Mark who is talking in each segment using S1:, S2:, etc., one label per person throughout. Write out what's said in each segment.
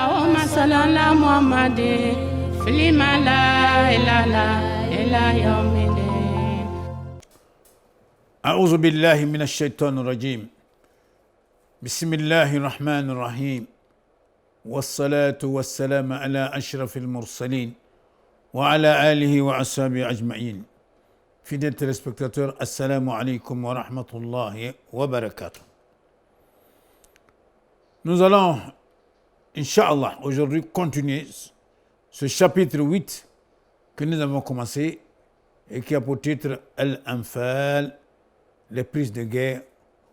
S1: اللهم صل على محمد في الملا إلى يوم الدين.
S2: أعوذ بالله من الشيطان الرجيم. بسم الله الرحمن الرحيم. والصلاة والسلام على أشرف المرسلين وعلى آله وأصحابه أجمعين. Fidèles téléspectateurs, assalamu alaikum wa rahmatullahi wa barakatuh. Nous allons, Inch'Allah, aujourd'hui continuer ce chapitre 8 que nous avons commencé et qui a pour titre Al-Anfal, les prises de guerre,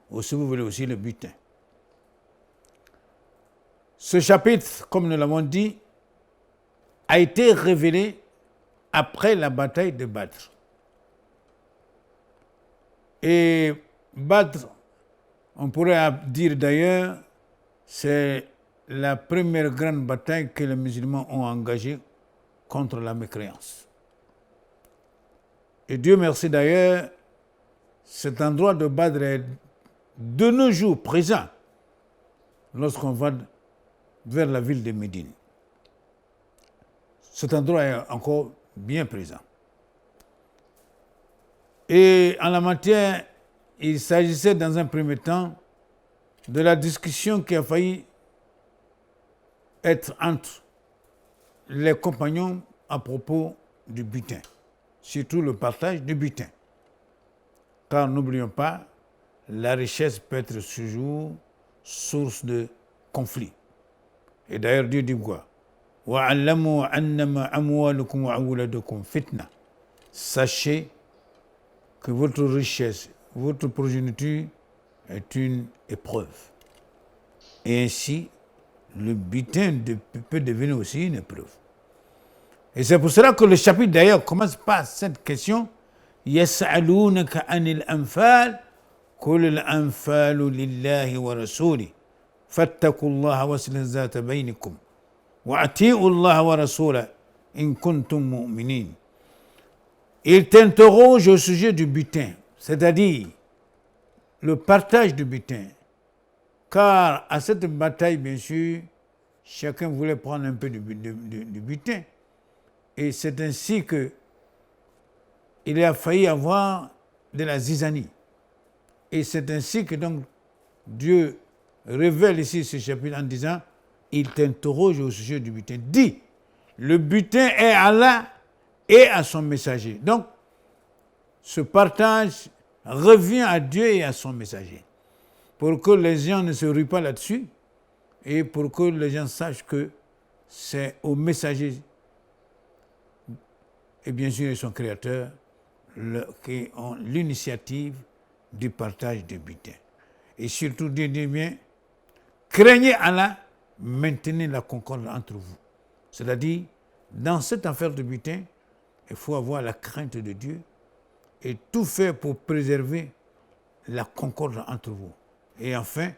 S2: ou si vous voulez aussi le butin. Ce chapitre, comme nous l'avons dit, a été révélé après la bataille de Badr. Et Badr, on pourrait dire d'ailleurs, c'est la première grande bataille que les musulmans ont engagée contre la mécréance. Et Dieu merci d'ailleurs, cet endroit de Badr est de nos jours présent lorsqu'on va vers la ville de Médine. Cet endroit est encore bien présent. Et en la matière, il s'agissait dans un premier temps de la discussion qui a failli être entre les compagnons à propos du butin, surtout le partage du butin. Car n'oublions pas, la richesse peut être toujours source de conflit. Et d'ailleurs, Dieu dit quoi? وَعَلَّمُوا أَنَّمَا أَمْوَالُكُمْ وَأَوْلَادُكُمْ فِتْنَةٌ. Sachez que votre richesse, votre progéniture est une épreuve. Et ainsi, le butin peut devenir aussi une épreuve. Et c'est pour cela que le chapitre d'ailleurs commence par cette question يَسْأَلُونَكَ عَنِ الْأَنْفَالِ قُلِ الْأَنْفَالُ لِلَّهِ وَرَسُولِهِ فَاتَّقُوا اللَّهَ وَأَصْلِحُوا ذَاتَ بَيْنِكُمْ وَأَطِيعُوا اللَّهَ وَرَسُولَهُ إِن كُنتُم مُؤْمِنِينَ. Il t'interroge au sujet du butin, c'est-à-dire le partage du butin. Car à cette bataille, bien sûr, chacun voulait prendre un peu du butin. Et c'est ainsi que il a failli avoir de la zizanie. Et c'est ainsi que donc Dieu révèle ici ce chapitre en disant, il t'interroge au sujet du butin. Dis, le butin est à Allah et à son messager. Donc, ce partage revient à Dieu et à son messager. Pour que les gens ne se ruent pas là-dessus et pour que les gens sachent que c'est au messager et bien sûr son créateur qui ont l'initiative du partage du butin. Et surtout, Dieu dit bien, craignez Allah, maintenez la concorde entre vous. C'est-à-dire, dans cette affaire de butin, il faut avoir la crainte de Dieu et tout faire pour préserver la concorde entre vous. Et enfin,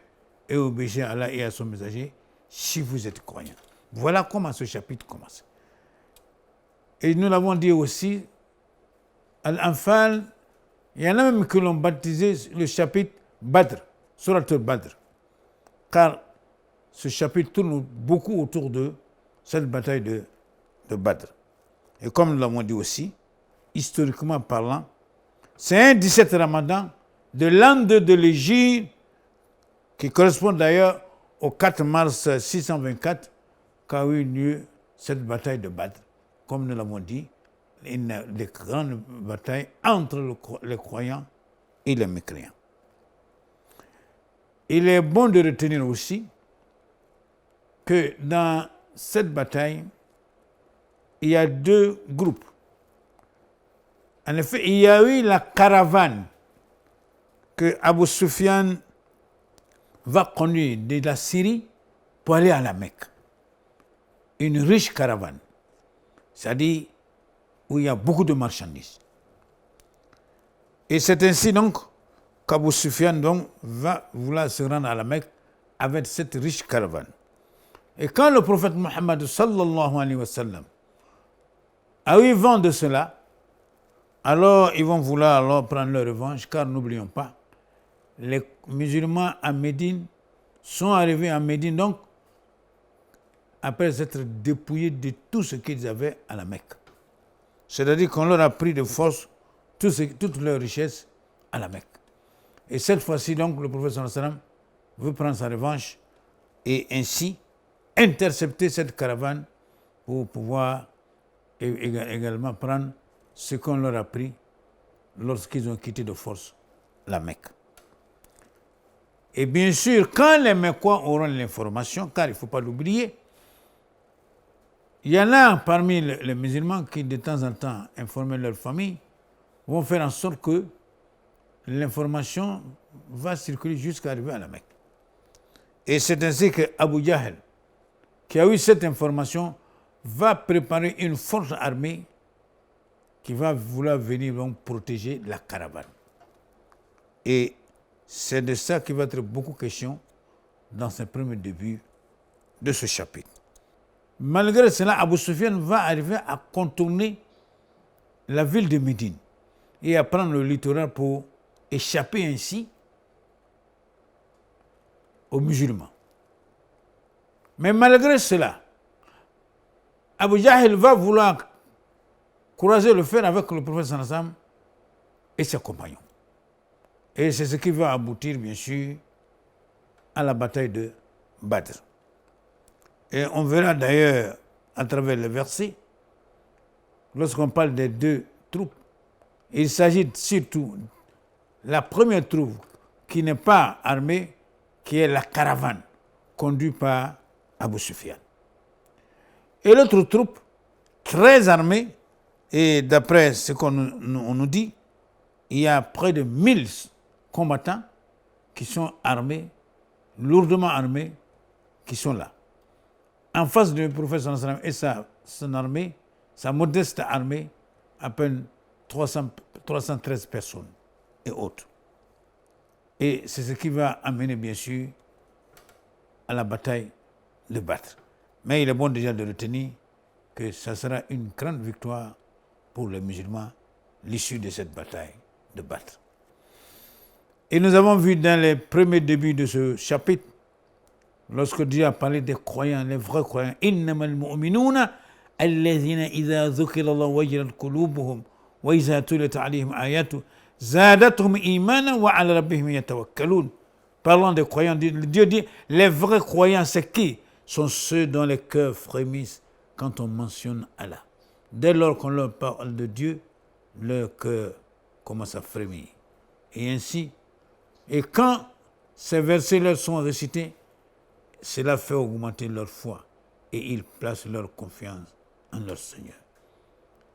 S2: et obéir à Allah et à son messager si vous êtes croyant. Voilà comment ce chapitre commence. Et nous l'avons dit aussi, Al-Anfal, il y en a même qui l'ont baptisé le chapitre Badr, Surat al-Badr. Car ce chapitre tourne beaucoup autour de cette bataille de Badr. Et comme nous l'avons dit aussi, historiquement parlant, c'est un 17 Ramadan de l'an 2 de l'Hégire, qui correspond d'ailleurs au 4 mars 624, qu'a eu lieu cette bataille de Badr. Comme nous l'avons dit, une des grandes batailles entre les croyants et les mécréants. Il est bon de retenir aussi que dans cette bataille, il y a deux groupes. En effet, il y a eu la caravane que Abu Sufyan va conduire de la Syrie pour aller à la Mecque. Une riche caravane, c'est-à-dire où il y a beaucoup de marchandises. Et c'est ainsi donc qu'Abu Sufyan donc va vouloir se rendre à la Mecque avec cette riche caravane. Et quand le prophète Mohammed sallallahu alayhi wa sallam a eu vent de cela, alors ils vont vouloir alors prendre leur revanche, car n'oublions pas, les musulmans à Médine sont arrivés à Médine donc après s'être dépouillés de tout ce qu'ils avaient à la Mecque. C'est-à-dire qu'on leur a pris de force toutes leurs richesses à la Mecque. Et cette fois-ci, donc, le prophète sallallahu alayhi wa sallam veut prendre sa revanche et ainsi intercepter cette caravane pour pouvoir également prendre ce qu'on leur a pris lorsqu'ils ont quitté de force la Mecque. Et bien sûr, quand les Mecquois auront l'information, car il ne faut pas l'oublier, il y en a parmi les musulmans qui de temps en temps informent leur famille, vont faire en sorte que l'information va circuler jusqu'à arriver à la Mecque. Et c'est ainsi que Abu Jahl, qui a eu cette information, va préparer une forte armée qui va vouloir venir donc protéger la caravane. Et c'est de ça qu'il va être beaucoup question dans ce premier début de ce chapitre. Malgré cela, Abu Sufyan va arriver à contourner la ville de Médine et à prendre le littoral pour échapper ainsi aux musulmans. Mais malgré cela, Abu Jahl va vouloir croiser le fer avec le prophète sallallahu alayhi wa sallam et ses compagnons. Et c'est ce qui va aboutir, bien sûr, à la bataille de Badr. Et on verra d'ailleurs à travers les versets, lorsqu'on parle des deux troupes, il s'agit surtout de la première troupe qui n'est pas armée, qui est la caravane conduite par Abu Sufyan. Et l'autre troupe, très armée, et d'après ce qu'on nous dit, il y a près de 1000 combattants qui sont armés, lourdement armés, qui sont là. En face du prophète sallallahu alayhi wa sallam et son armée, sa modeste armée, à peine 313 personnes et autres. Et c'est ce qui va amener, bien sûr, à la bataille de Badr. Mais il est bon déjà de retenir que ça sera une grande victoire pour les musulmans, l'issue de cette bataille de Badr. Et nous avons vu dans les premiers débuts de ce chapitre, lorsque Dieu a parlé des croyants, les vrais croyants, إِنَّمَا الْمُؤْمِنُونَ الَّذِينَ إِذَا ذُكِرَ اللَّهُ وَجِلَتْ قُلُوبُهُمْ وَإِذَا تُلِيَتْ عَلَيْهِمْ آيَاتُهُ زَادَتْهُمْ إِيمَانًا وَعَلَى رَبِّهِمْ يَتَوَكَّلُونَ. Parlant des croyants, Dieu dit, les vrais croyants, c'est qui? Sont ceux dont les cœurs frémissent quand on mentionne Allah. Dès lors qu'on leur parle de Dieu, leur cœur commence à frémir. Et ainsi, et quand ces versets leur sont récités, cela fait augmenter leur foi et ils placent leur confiance en leur Seigneur.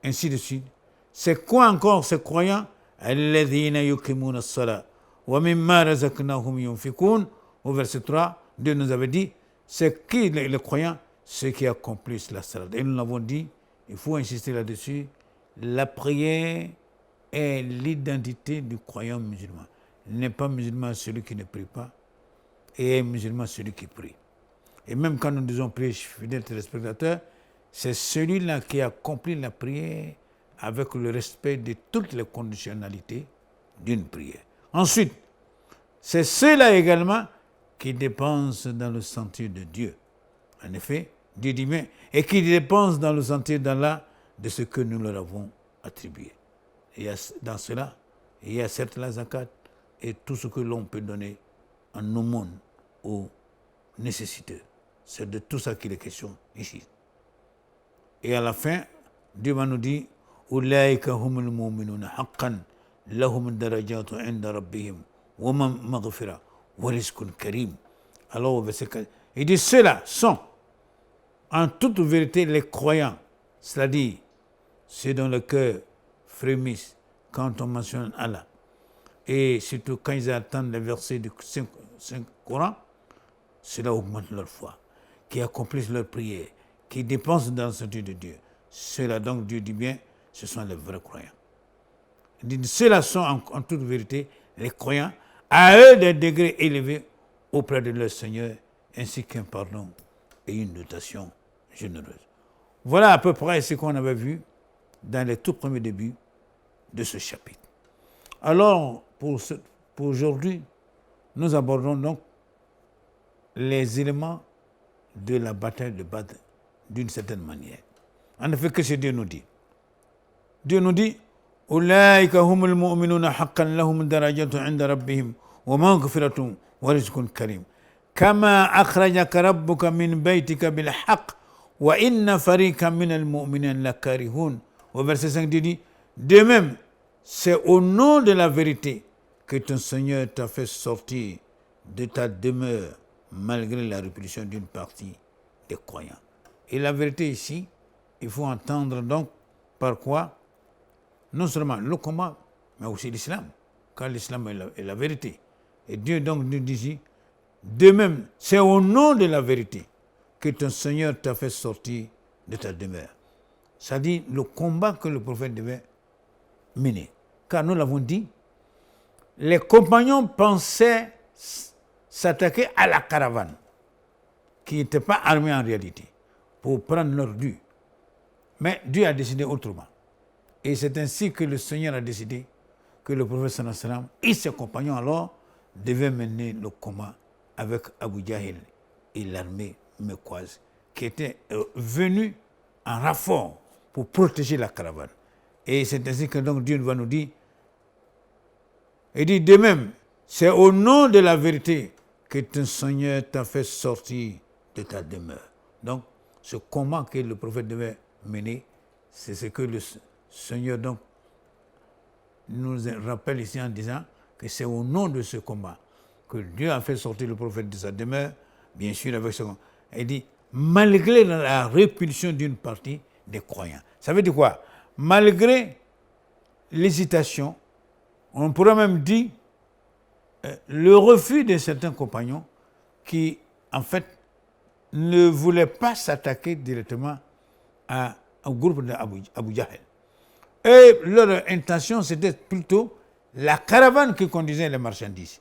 S2: Ainsi de suite. C'est quoi encore ces croyants? الَّذِينَ يُقِيمُونَ الصَّلَاةَ وَمِمَّا رَزَقْنَاهُمْ يُنْفِقُونَ. Au verset 3, Dieu nous avait dit, c'est qui les croyants? Ceux qui accomplissent la salat. Et nous l'avons dit, il faut insister là-dessus, la prière est l'identité du croyant musulman. Il n'est pas musulman celui qui ne prie pas, et est musulman celui qui prie. Et même quand nous disons prier, fidèles téléspectateurs, c'est celui-là qui accomplit la prière avec le respect de toutes les conditionnalités d'une prière. Ensuite, c'est ceux-là également qui dépensent dans le sentier de Dieu. En effet, Dieu dit bien, et qui dépensent dans le sentier d'Allah de ce que nous leur avons attribué. Et dans cela, il y a certes la zakat et tout ce que l'on peut donner en aumône aux nécessiteux. C'est de tout ça qu'il est question ici. Et à la fin, Dieu va nous dire أولئك هم المؤمنون حقا لهم الدرجات عند ربهم ومغفرة ورزق كريم. Alors au verset 4, il dit ceux-là sont en toute vérité les croyants, c'est-à-dire ceux dont le cœur frémissent quand on mentionne Allah. Et surtout quand ils attendent les versets du Coran, cela augmente leur foi, qui accomplissent leur prière, qui dépensent dans le sentier de Dieu. Ceux-là donc, Dieu dit bien, ce sont les vrais croyants. Il dit, ceux-là sont en toute vérité les croyants, à eux des degrés élevés auprès de leur Seigneur, ainsi qu'un pardon et une dotation généreuse. Voilà à peu près ce qu'on avait vu dans les tout premiers débuts de ce chapitre. Alors, pour aujourd'hui, nous abordons donc les éléments de la bataille de Badr d'une certaine manière. En effet, qu'est-ce que Dieu nous dit? Dieu nous dit أولئك هم المؤمنون حقا لهم درجة عند ربهم ومغفرة ورزق كريم كما أخرجك ربك من بيتك بالحق وإن فريقا من المؤمنين لكارهون. Au verset 5, Dieu dit de même, c'est au nom de la vérité que ton Seigneur t'a fait sortir de ta demeure malgré la répulsion d'une partie des croyants. Et la vérité ici, il faut entendre donc par quoi non seulement le combat, mais aussi l'islam, car l'islam est la vérité. Et Dieu donc nous dit, de même, c'est au nom de la vérité que ton Seigneur t'a fait sortir de ta demeure. C'est-à-dire le combat que le prophète devait mener. Car nous l'avons dit, les compagnons pensaient s'attaquer à la caravane, qui n'était pas armée en réalité, pour prendre leur dû. Mais Dieu a décidé autrement. Et c'est ainsi que le Seigneur a décidé que le prophète sallallahu alayhi wa sallam et ses compagnons alors devaient mener le combat avec Abu Jahl et l'armée mecquoise qui était venue en renfort pour protéger la caravane. Et c'est ainsi que donc Dieu va nous dire, il dit de même, c'est au nom de la vérité que ton Seigneur t'a fait sortir de ta demeure. Donc ce combat que le prophète devait mener, c'est ce que le Seigneur donc nous rappelle ici en disant que c'est au nom de ce combat que Dieu a fait sortir le prophète de sa demeure, bien sûr avec ce combat. Il dit, malgré la répulsion d'une partie des croyants. Ça veut dire quoi? Malgré l'hésitation, on pourrait même dire le refus de certains compagnons qui, en fait, ne voulaient pas s'attaquer directement au groupe d'Abu Jahl. Et leur intention, c'était plutôt la caravane qui conduisait les marchandises.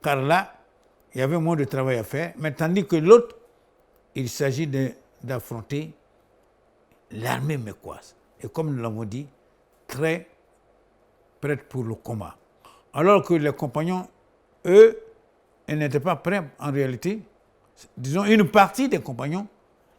S2: Car là, il y avait moins de travail à faire, mais tandis que l'autre, il s'agit d'affronter l'armée mecquoise. Et comme nous l'avons dit, très prête pour le combat. Alors que les compagnons, eux, ils n'étaient pas prêts en réalité. Disons, une partie des compagnons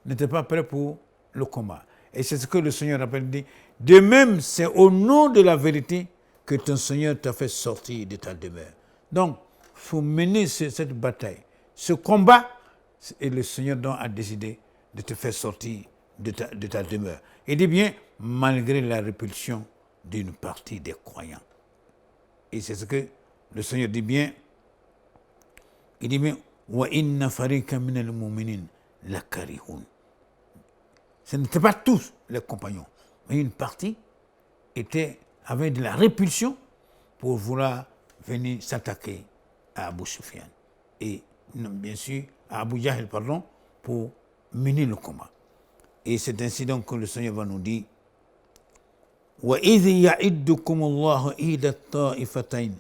S2: n'étaient pas prêts pour le combat. Et c'est ce que le Seigneur rappelle, dit, de même, c'est au nom de la vérité que ton Seigneur t'a fait sortir de ta demeure. Donc, il faut mener cette bataille, ce combat, et le Seigneur donc a décidé de te faire sortir de ta demeure. Il dit bien, malgré la répulsion d'une partie des croyants. Et c'est ce que le Seigneur dit bien. Il dit bien, wa inna farika min al-mu'minin lakarihun. Ce n'étaient pas tous les compagnons, mais une partie avait de la répulsion pour vouloir venir s'attaquer à Abu Sufyan. Et bien sûr, à Abu Jahl, pour mener le combat. Et c'est ainsi donc que le Seigneur va nous dire وَإِذْ يَعِدُّكُمُ اللَّهُ إِحْدَى الطَّائِفَتَيْنِ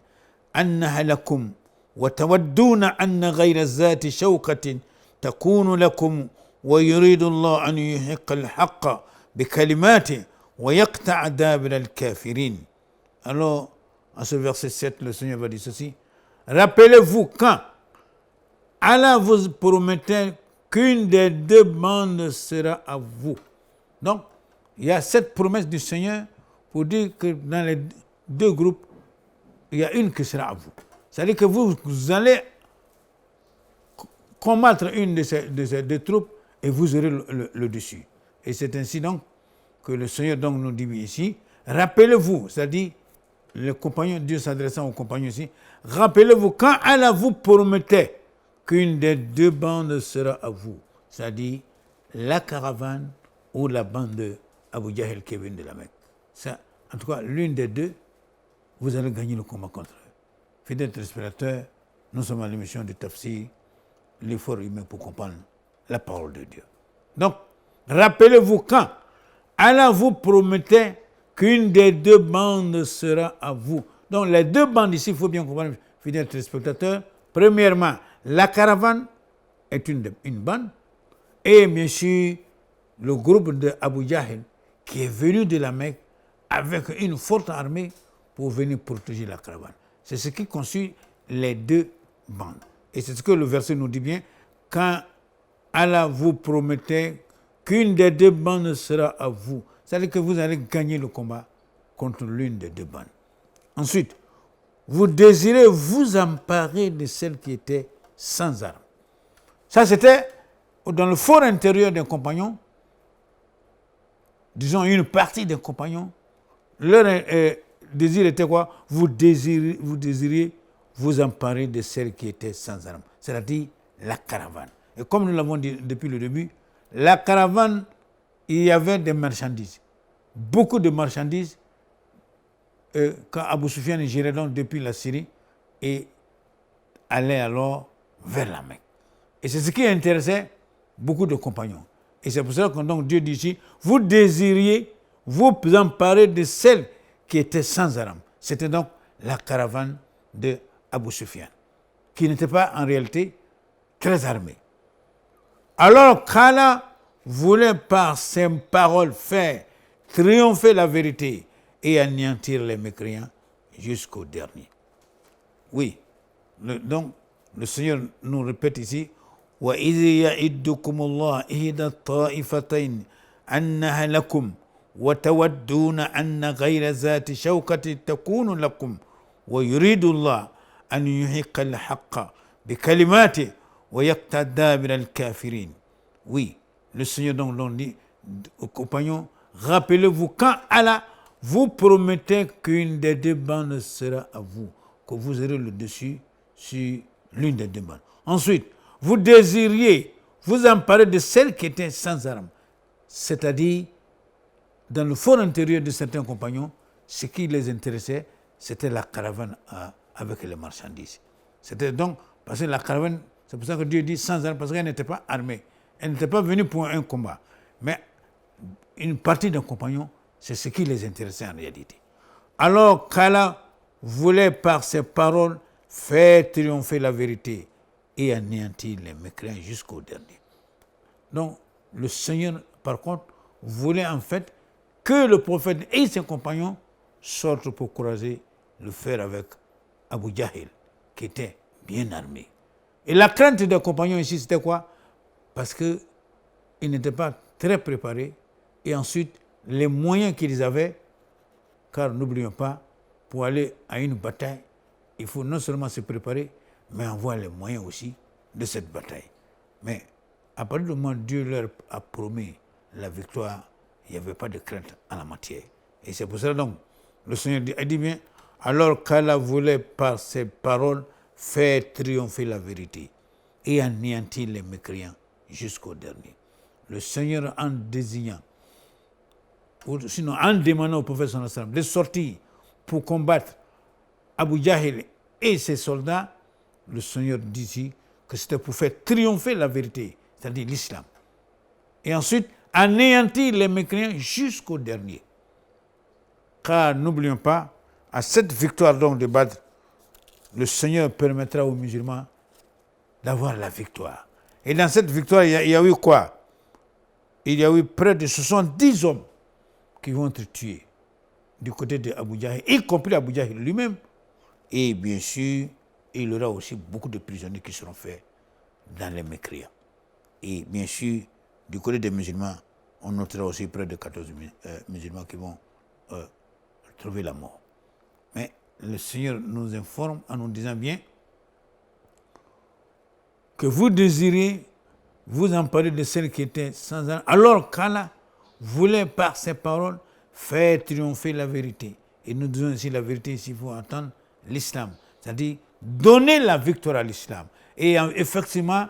S2: أَنَّهَا لَكُمْ وَتَوَدُّونَ أَنَّ غَيْرَ ذَاتِ شَوْكَةٍ تَكُونُ لَكُمْ وَيُرِيدُ اللَّهُ أَنْ يُحِقَّ الْحَقَّ بِكَلِمَاتِهِ وَيَقْطَعَ دَابِرَ الْكَافِرِينَ. Alors, à ce verset 7, le Seigneur va dire ceci. Rappelez-vous quand Allah vous promettait qu'une des deux bandes sera à vous. Donc, il y a cette promesse du Seigneur pour dire que dans les deux groupes, il y a une qui sera à vous. C'est-à-dire que vous allez combattre une de ces deux troupes et vous aurez le dessus. Et c'est ainsi donc que le Seigneur donc nous dit ici, rappelez-vous, c'est-à-dire les compagnons, Dieu s'adressant aux compagnons ici, rappelez-vous quand Allah vous promettait qu'une des deux bandes sera à vous, c'est-à-dire la caravane ou la bande de Abu Jahl qui est venue de la Mecque. Ça, en tout cas, l'une des deux, vous allez gagner le combat contre eux. Fidèles téléspectateurs, nous sommes à l'émission de Tafsir, l'effort humain pour comprendre la parole de Dieu. Donc, rappelez-vous quand Allah vous promettait qu'une des deux bandes sera à vous. Donc, les deux bandes ici, il faut bien comprendre, fidèles téléspectateurs. Premièrement, la caravane est une bande, et bien sûr, le groupe de Abu Jahl qui est venu de la Mecque avec une forte armée pour venir protéger la caravane. C'est ce qui constitue les deux bandes. Et c'est ce que le verset nous dit bien. Quand Allah vous promettait qu'une des deux bandes sera à vous. C'est-à-dire que vous allez gagner le combat contre l'une des deux bandes. Ensuite, vous désirez vous emparer de celle qui était sans armes. Ça, c'était dans le fort intérieur d'un compagnon, disons une partie des compagnons. Leur désir était quoi? Vous désiriez vous emparer de celle qui était sans armes, c'est-à-dire la caravane. Et comme nous l'avons dit depuis le début, la caravane, il y avait des marchandises. Beaucoup de marchandises, quand Abu Sufyan gérait donc depuis la Syrie et allait alors vers la Mecque. Et c'est ce qui intéressait beaucoup de compagnons. Et c'est pour cela que donc Dieu dit ici, vous désiriez vous emparer de celle qui était sans armes. C'était donc la caravane de Abu Sufyan, qui n'était pas en réalité très armée. Alors qu'Allah voulait par ses paroles faire triompher la vérité et anéantir les mécréants jusqu'au dernier. Oui, donc le Seigneur nous répète ici, وَإِذْ يَعِدُّكُمُ اللَّهُ إِحْدَى الطَّائِفَتَيْنِ أَنَّهَا لَكُمْ وَتَوَدُّونَ أَنَّ غَيْرَ ذَاتِ شَوْكَةٍ تَكُونُ لَكُمْ وَيُرِيدُ اللَّهُ أَنْ يُحِقَّ الْحَقَّ بِكَلِمَاتِهِ وَيَقْطَعَ دَابِرَ الْكَافِرِينَ. Oui, le Seigneur donc dit aux compagnons, rappelez-vous quand Allah vous promettait qu'une des deux bandes sera à vous, que vous aurez le dessus sur l'une des deux bandes. Ensuite, vous désiriez vous emparer de celle qui était sans armes, c'est-à-dire dans le fort intérieur de certains compagnons, ce qui les intéressait, c'était la caravane avec les marchandises. C'était donc, parce que la caravane, c'est pour ça que Dieu dit sans armes, parce qu'elle n'était pas armée. Elle n'était pas venue pour un combat. Mais une partie d'un compagnon, c'est ce qui les intéressait en réalité. Alors qu'Allah voulait par ses paroles faire triompher la vérité et anéantir les mécréants jusqu'au dernier. Donc, le Seigneur, par contre, voulait en fait que le prophète et ses compagnons sortent pour croiser le fer avec Abu Jahil, qui était bien armé. Et la crainte des compagnons ici, c'était quoi? Parce qu'ils n'étaient pas très préparés. Et ensuite, les moyens qu'ils avaient, car n'oublions pas, pour aller à une bataille, il faut non seulement se préparer, mais avoir les moyens aussi de cette bataille. Mais à partir du moment où Dieu leur a promis la victoire, il n'y avait pas de crainte en la matière. Et c'est pour cela donc, le Seigneur a dit bien, alors qu'Allah voulait par ses paroles faire triompher la vérité et anéantir les mécréants jusqu'au dernier. Le Seigneur, en désignant, ou sinon en demandant au prophète de sortir pour combattre Abu Jahil et ses soldats, le Seigneur dit ici que c'était pour faire triompher la vérité, c'est-à-dire l'islam. Et ensuite, anéantir les mécréants jusqu'au dernier. Car n'oublions pas, à cette victoire donc de Badr, le Seigneur permettra aux musulmans d'avoir la victoire. Et dans cette victoire, il y a eu quoi? Il y a eu près de 70 hommes qui vont être tués du côté de Abu Jahil, y compris Abu Jahil lui-même. Et bien sûr, il y aura aussi beaucoup de prisonniers qui seront faits dans les mécréants. Et bien sûr, du côté des musulmans, on notera aussi près de 14 musulmans qui vont trouver la mort. Mais le Seigneur nous informe en nous disant bien que vous désirez vous emparer de celle qui était sans armes, alors qu'Allah voulait par ses paroles faire triompher la vérité. Et nous disons ici la vérité, ici il faut entendre l'islam, c'est-à-dire donner la victoire à l'islam. Et effectivement,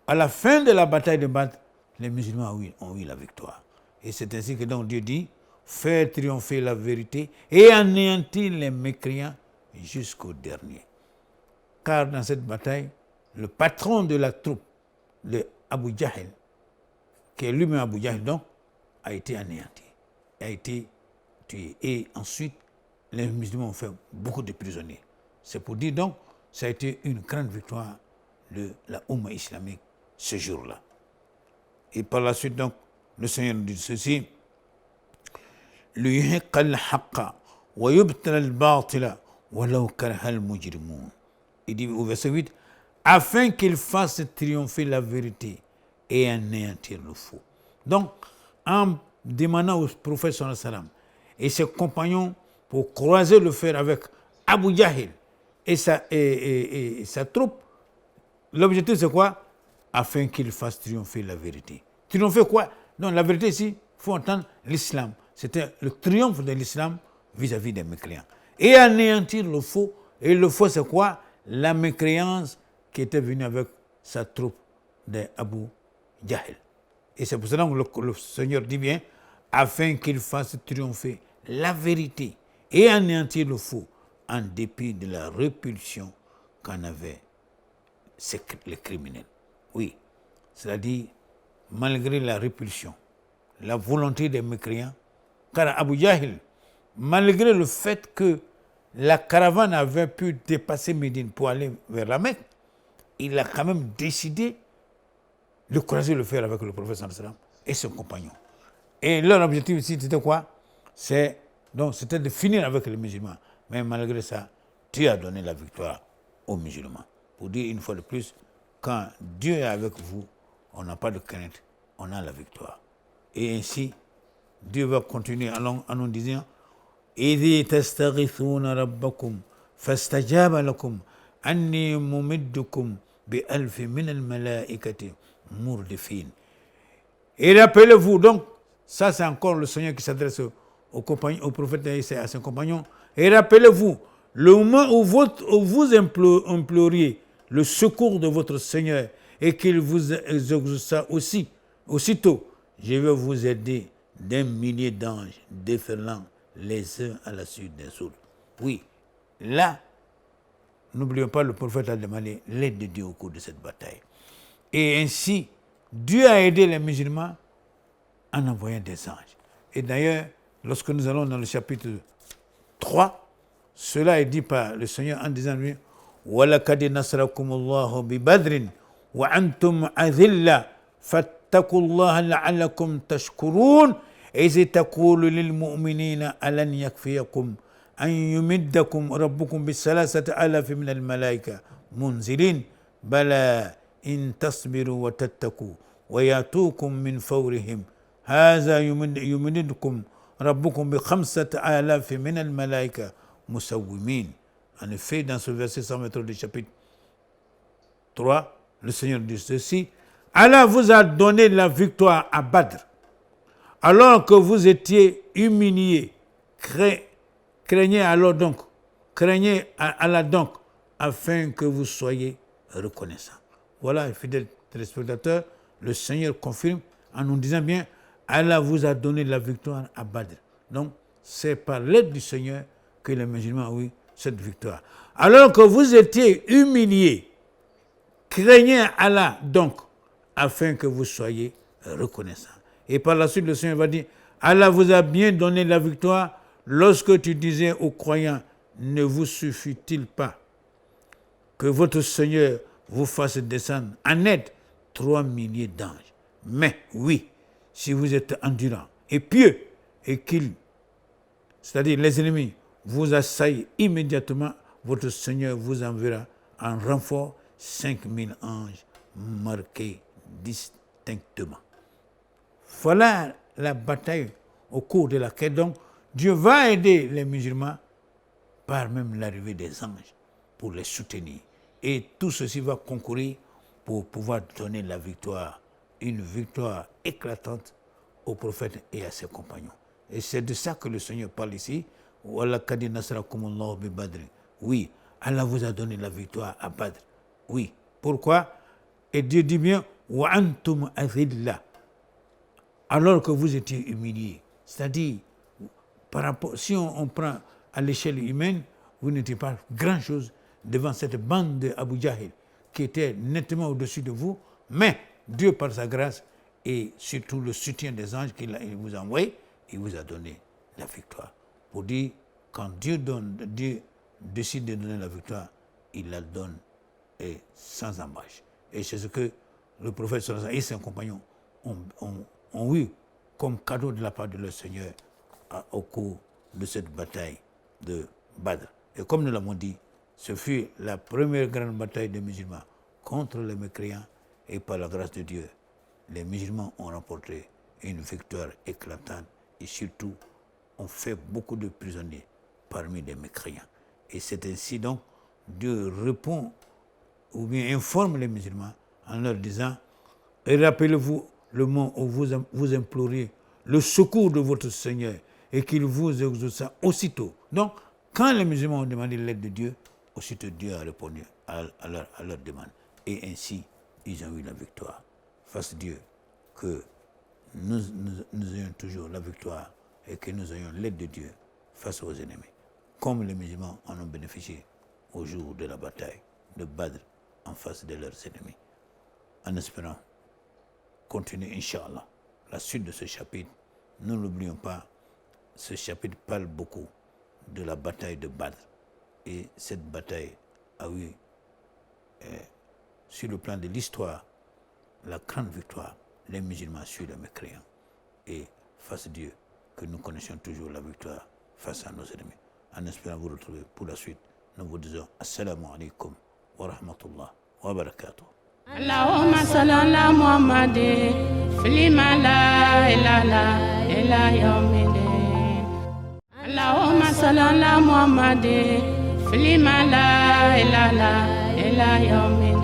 S2: à la fin de la bataille de Badr, les musulmans ont eu la victoire. Et c'est ainsi que donc Dieu dit, faire triompher la vérité et anéantir les mécréants jusqu'au dernier. Car dans cette bataille, le patron de la troupe de Abu Jahil, qui est lui-même Abu Jahil donc, a été anéanti, a été tué. Et ensuite, les musulmans ont fait beaucoup de prisonniers. C'est pour dire donc, ça a été une grande victoire de la Oumma islamique ce jour-là. Et par la suite donc, le Seigneur nous dit ceci, لِيُحِقَّ الْحَقَّ وَيُبْطِلَ الْبَاطِلَ وَلَوْ كَرِهَ الْمُجْرِمُونَ. Il dit au verset 8, afin qu'il fasse triompher la vérité et anéantir le faux. Donc, en demandant au prophète sallallahu alayhi wa sallam et ses compagnons pour croiser le fer avec Abu Jahl et sa troupe, l'objectif c'est quoi? Afin qu'il fasse triompher la vérité. Triompher quoi? Non, la vérité ici, il faut entendre l'islam. C'était le triomphe de l'islam vis-à-vis des mécréants. Et anéantir le faux. Et le faux c'est quoi? La mécréance qui était venue avec sa troupe d'Abu Jahl. Et c'est pour cela que le Seigneur dit bien, afin qu'il fasse triompher la vérité et anéantir le faux, en dépit de la répulsion qu'en avaient les criminels. Oui, c'est-à-dire, malgré la répulsion, la volonté des mécréants, car Abu Jahl, malgré le fait que la caravane avait pu dépasser Médine pour aller vers la Mecque, il a quand même décidé de croiser le fer avec le prophète sallallahu alayhi wa sallam et ses compagnons. Et leur objectif ici, c'était quoi? C'était de finir avec les musulmans. Mais malgré ça, Dieu a donné la victoire aux musulmans. Pour dire une fois de plus, quand Dieu est avec vous, on n'a pas de crainte, on a la victoire. Et ainsi, Dieu va continuer en nous disant إِذِ تَسْتَغِيثُونَ رَبَّكُمْ فَاسْتَجَابَ لَكُمْ أَنِّي مُمِدُّكُمْ بِأَلْفٍ مِنَ الْمَلَائِكَةِ مُرْدِفِينَ. Et rappelez-vous, donc, ça c'est encore le Seigneur qui s'adresse au prophète et à ses compagnons. Et rappelez-vous, le moment où vous imploriez le secours de votre Seigneur et qu'il vous exauça aussitôt, je vais vous aider d'un millier d'anges déferlant les uns à la suite des autres. Oui, là, n'oublions pas, le prophète a demandé l'aide de Dieu au cours de cette bataille. Et ainsi, Dieu a aidé les musulmans en envoyant des anges. Et d'ailleurs, lorsque nous allons dans le chapitre 3, cela est dit par le Seigneur en disant lui, وَلَقَدْ نَصَرَكُمُ اللَّهُ بِبَدْرٍ وَأَنْتُمْ أَذِلَّةٌ فَاتَّقُوا اللَّهَ لَعَلَّكُمْ تَشْكُرُونَ إِذْ تَقُولُ لِلْمُؤْمِنِينَ أَلَنْ يَكْفِيَكُمْ أَنْ يُمِدَّكُمْ رَبُّكُمْ بِثَلَاثَةِ آلَافٍ مِنَ الْمَلَائِكَةِ مُنْزِلِينَ بَلَى إِنْ تَصْبِرُوا وَتَتَّقُوا وَيَأْتُوكُمْ مِنْ فَوْرِهِمْ هَذَا يُمِدُّكُمْ رَبُّكُمْ بِخَمْسَةِ آلَافٍ مِنَ الْمَلَائِكَةِ مُسَوِّمِينَ. En effet, dans ce verset 123 du chapitre 3, le Seigneur dit ceci: Allah vous a donné la victoire à Badr, alors que vous étiez humiliés. Craignez Allah donc, afin que vous soyez reconnaissants. Voilà, fidèles téléspectateurs, le Seigneur confirme en nous disant bien, Allah vous a donné la victoire à Badr. Donc, c'est par l'aide du Seigneur que les musulmans ont eu cette victoire. Alors que vous étiez humiliés, craignez Allah donc, afin que vous soyez reconnaissants. Et par la suite, le Seigneur va dire, Allah vous a bien donné la victoire lorsque tu disais aux croyants, ne vous suffit-il pas que votre Seigneur vous fasse descendre en aide 3 milliers d'anges. Mais oui, si vous êtes endurants et pieux, et c'est-à-dire les ennemis, vous assaillent immédiatement, votre Seigneur vous enverra en renfort 5000 anges marqués distinctement. Voilà la bataille au cours de laquelle donc Dieu va aider les musulmans par même l'arrivée des anges pour les soutenir. Et tout ceci va concourir pour pouvoir donner la victoire, une victoire éclatante au prophète et à ses compagnons. Et c'est de ça que le Seigneur parle ici. Oui, Allah vous a donné la victoire à Badr. Oui, pourquoi? Et Dieu dit bien, وَأَنْتُمْ أَذِلَّةٌ, alors que vous étiez humiliés. C'est-à-dire, par rapport, si on prend à l'échelle humaine, vous n'étiez pas grand-chose devant cette bande d'Abu Jahl qui était nettement au-dessus de vous, mais Dieu, par sa grâce et surtout le soutien des anges qu'il vous a envoyé, il vous a donné la victoire. Pour dire, quand Dieu décide de donner la victoire, il la donne et sans embâche. Et c'est ce que le prophète sallallahu alayhi wa sallam et ses compagnons ont eu comme cadeau de la part de leur Seigneur au cours de cette bataille de Badr. Et comme nous l'avons dit, ce fut la première grande bataille des musulmans contre les mécréants, et par la grâce de Dieu, les musulmans ont remporté une victoire éclatante et surtout ont fait beaucoup de prisonniers parmi les mécréants. Et c'est ainsi donc Dieu répond ou bien informe les musulmans en leur disant « Et rappelez-vous le moment où vous imploriez le secours de votre Seigneur et qu'il vous exauça aussitôt. » Donc, quand les musulmans ont demandé l'aide de Dieu, aussitôt Dieu a répondu à leur demande. Et ainsi, ils ont eu la victoire. Fasse Dieu que nous ayons toujours la victoire et que nous ayons l'aide de Dieu face aux ennemis. Comme les musulmans en ont bénéficié au jour de la bataille de Badr en face de leurs ennemis. En espérant continuer, Inch'Allah, la suite de ce chapitre. Ne l'oublions pas, ce chapitre parle beaucoup de la bataille de Badr. Et cette bataille a eu, sur le plan de l'histoire, la grande victoire, les musulmans sur les mécréants. Et face à Dieu, que nous connaissions toujours la victoire face à nos ennemis. En espérant vous retrouver pour la suite, nous vous disons Assalamu alaikum wa rahmatullah wa barakatuh.
S1: Allahumma salli ala Muhammadin fil mala ila yawmiddin. Allahumma salli ala Muhammadin fil mala ila yawmiddin.